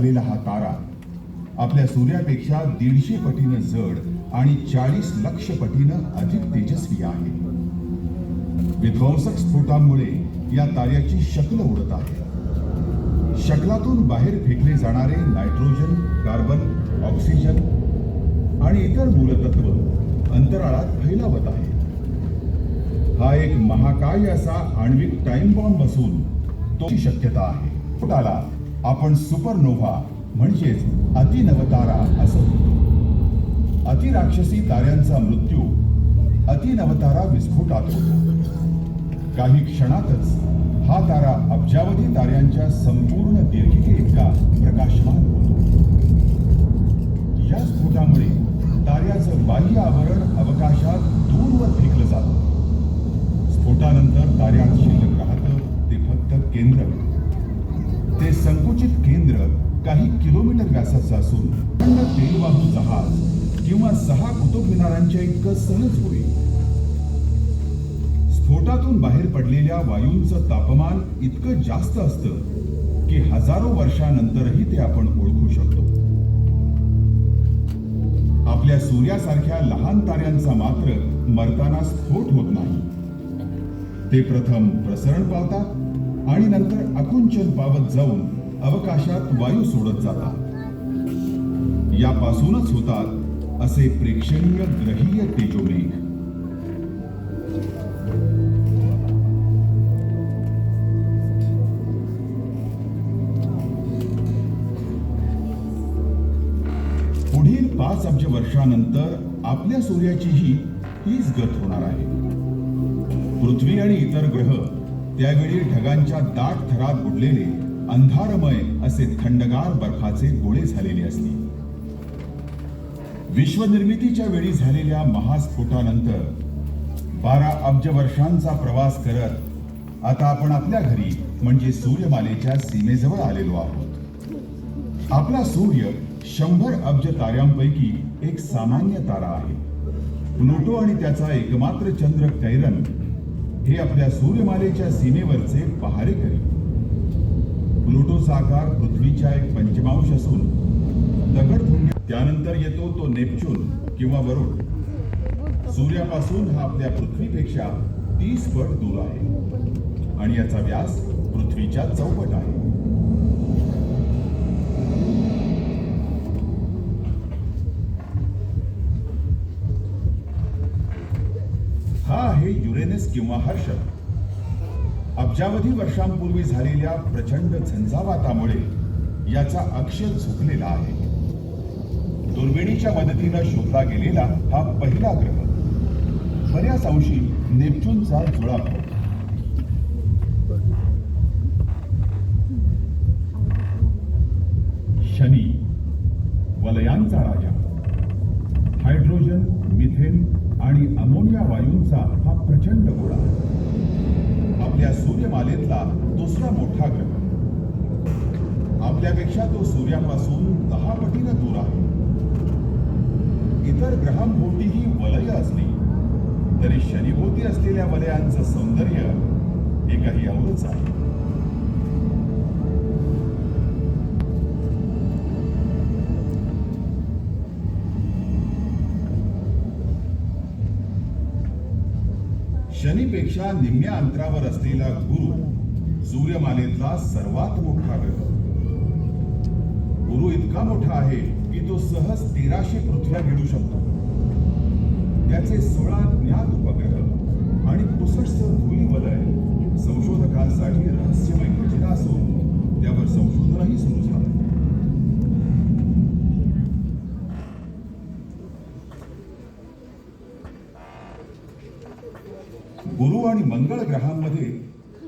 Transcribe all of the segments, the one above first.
लागलेला हा तारा आपल्या सूर्यापेक्षा 150 पटीनं जड आणि 40 लक्ष पटीनं अधिक तेजस्वी आहे. विध्वंसक स्फोटांमुळे या ताऱ्याची शक्ल उडत आहे. शकलातून बाहेर फेकले जाणारे नायट्रोजन, कार्बन, ऑक्सिजन आणि इतर मूलतत्व अंतराळात फैलावत आहे. हा एक महाकाय असा आण्विक टाइम बॉम्ब असून तो शक्यता आहे. स्फोटाला आपण सुपरनोव्हा म्हणजेच अतिनवतारा असं म्हणतो. अतिराक्षसी ताऱ्यांचा मृत्यू अतिनवतारा विस्फोटात होतो. काही क्षणातच हा तारा अब्जावधी ताऱ्यांच्या संपूर्ण दीर्घिके इतका प्रकाशमान होतो. या स्फोटामुळे ताऱ्याचं बाह्य आवरण अवकाशात दूरवर फेकलं जातं. स्फोटानंतर ताऱ्यात शिल्लक राहतं ते फक्त केंद्र. ते संकुचित केंद्र काही किलोमीटर व्यासाचं असून तेलवाहू जहाज किंवा 6 कुतुब मिनारांच्या इतकं सहज होईल. स्फोटातून बाहेर पडलेल्या वायूंचं तापमान इतकं जास्त असतं की हजारो वर्षानंतरही ते आपण ओळखू शकतो. आपल्या सूर्यासारख्या लहान ताऱ्यांचा मात्र मरताना स्फोट होत नाही. ते प्रथम प्रसरण पावतात आणि नंतर आकुंचन पावत जाऊन अवकाशात वायू सोडत जातात. यापासूनच होतात असे प्रेक्षणीय ग्रहीय तेजोमेघ. पुढील 5 अब्ज वर्षानंतर आपल्या सूर्याचीही हीच गत होणार आहे. पृथ्वी आणि इतर ग्रह त्यावेळी ढगांच्या दाट थरात बुडलेले अंधारमय असे थंडगार बर्फाचे गोळे झालेले असतील. विश्वनिर्मितीच्या वेळी झालेल्या महास्फोटानंतर 12 अब्ज वर्षांचा प्रवास करत आता आपण आपल्या घरी म्हणजे सूर्यमालेच्या सीमेजवळ आलेलो आहोत. आपला सूर्य 100 अब्ज ताऱ्यांपैकी एक सामान्य तारा आहे. प्लुटो आणि त्याचा एकमात्र चंद्र कैरन हे आपल्या सूर्यमालेच्या सीमेवरचे पहारेकरी. प्लुटोचा आकार पृथ्वीच्या 1/5 असून दगडपुंज. त्यानंतर येतो तो नेपच्यून किंवा वरुण. सूर्यापासून हा आपल्या पृथ्वीपेक्षा 30 पट दूर आहे आणि याचा व्यास पृथ्वीच्या चौपट आहे. हा आहे युरेनस किंवा हर्षद. अब्जावधी वर्षांपूर्वी झालेल्या प्रचंड झंझावातामुळे याचा अक्ष झुकलेला आहे. दुर्बिणीच्या मदतीनं शोधला गेलेला हा पहिला ग्रह. बऱ्याच अंशी नेपच्यूनचा जुळा भाऊ. शनी वलयांचा राजा. हायड्रोजन, मिथेन आणि अमोनिया वायूंचा हा प्रचंड गोळा. आपल्या सूर्यमालेतला दुसरा मोठा ग्रह. आपल्यापेक्षा तो सूर्यापासून 10 पटीनं दूर आहे. इतर ग्रहांभोवतीही वलय असली तरी शनीभोवती असलेल्या वलयांचं सौंदर्य हे काही औरच आहे. शनीपेक्षा निम्म्या अंतरावर असलेला गुरु सूर्यमालेतला सर्वात मोठा ग्रह. गुरु इतका मोठा आहे की तो सहज 1300 पृथ्व्या घेऊ शकतो. त्याचे 16 ज्ञात उपग्रह आणि 65 धुळी वलय संशोधकांसाठी रहस्यमय खजिना असून त्यावर संशोधनही सुरू झालं. गुरु आणि मंगळ ग्रहांमध्ये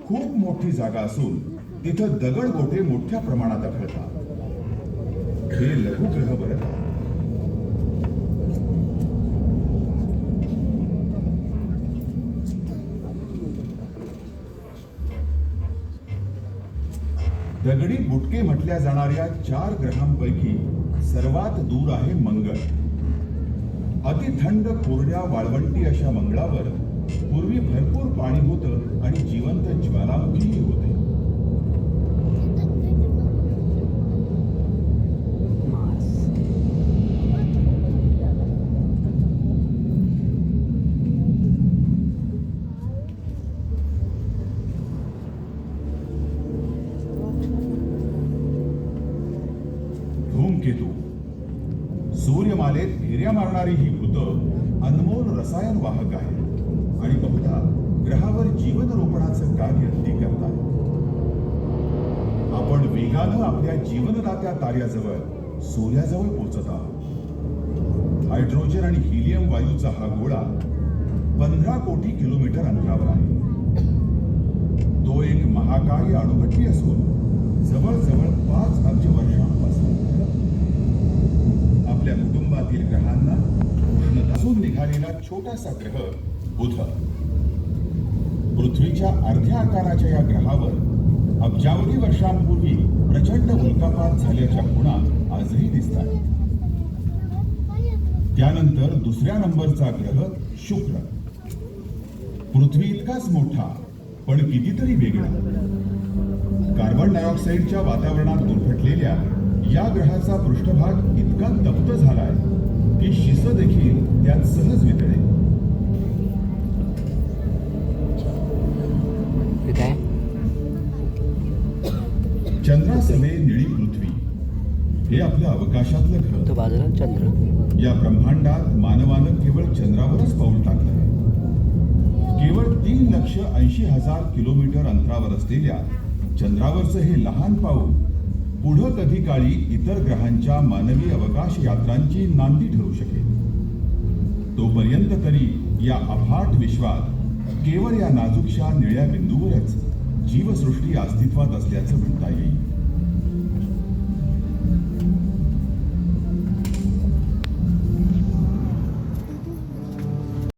खूप मोठी जागा असून तिथं दगडगोटे मोठ्या प्रमाणात आढळतात. हे लघुग्रह बरं. दगडी बुटके म्हटल्या जाणाऱ्या 4 ग्रहांपैकी सर्वात दूर आहे मंगळ. अतिथंड कोरड्या वाळवंटी अशा मंगळावर पूर्वी भरपूर पाणी होतं आणि जिवंत ज्वालामुखीही होते. धूमकेतू. सूर्यमालेत फेऱ्या मारणारी ही भूतं अनमोल रसायन वाहक आहेत आणि बहुधा ग्रहावर जीवन रोपणाचं कार्य ती करतात. आपण वेगानं आपल्या जीवनदात्या ताऱ्याजवळ सूर्याजवळ पोहोचत आहोत. हायड्रोजन आणि हिलियम वायूचा हा गोळा 15 कोटी किलोमीटर अंतरावर आहे. तो एक महाकाय अणुभट्टी असून जवळजवळ 5 अब्ज वर्षांपासून आपल्या कुटुंबातील ग्रहांना उष्णतासून निघालेला छोटासा ग्रह बुध. पृथ्वीच्या अर्ध्या आकाराच्या या ग्रहावर अब्जावधी वर्षांपूर्वी प्रचंड उल्कापात झाल्याच्या खुणा आजही दिसतात. त्यानंतर दुसऱ्या नंबरचा ग्रह शुक्र. पृथ्वी इतकाच मोठा पण कितीतरी वेगळा. कार्बन डायऑक्साईडच्या वातावरणात गुरफटलेल्या या ग्रहाचा पृष्ठभाग इतका तप्त झालाय की शिस देखील त्यात सहज वितळे. चंद्रासवे निळी पृथ्वी हे आपलं अवकाशातलं ग्रह. बाजूला चंद्र. या ब्रह्मांडात मानवानं केवळ चंद्रावरच पाऊल टाकलंय. केवळ 3,80,000 किलोमीटर अंतरावर असलेल्या चंद्रावरचं हे लहान पाऊल पुढं कधी काळी इतर ग्रहांच्या मानवी अवकाश यात्रांची नांदी ठरू शकेल. तोपर्यंत तरी या अफाट विश्वात केवळ या नाजूकशा निळ्या बिंदूवरच जीवसृष्टी अस्तित्वात असल्याचं म्हणता येईल.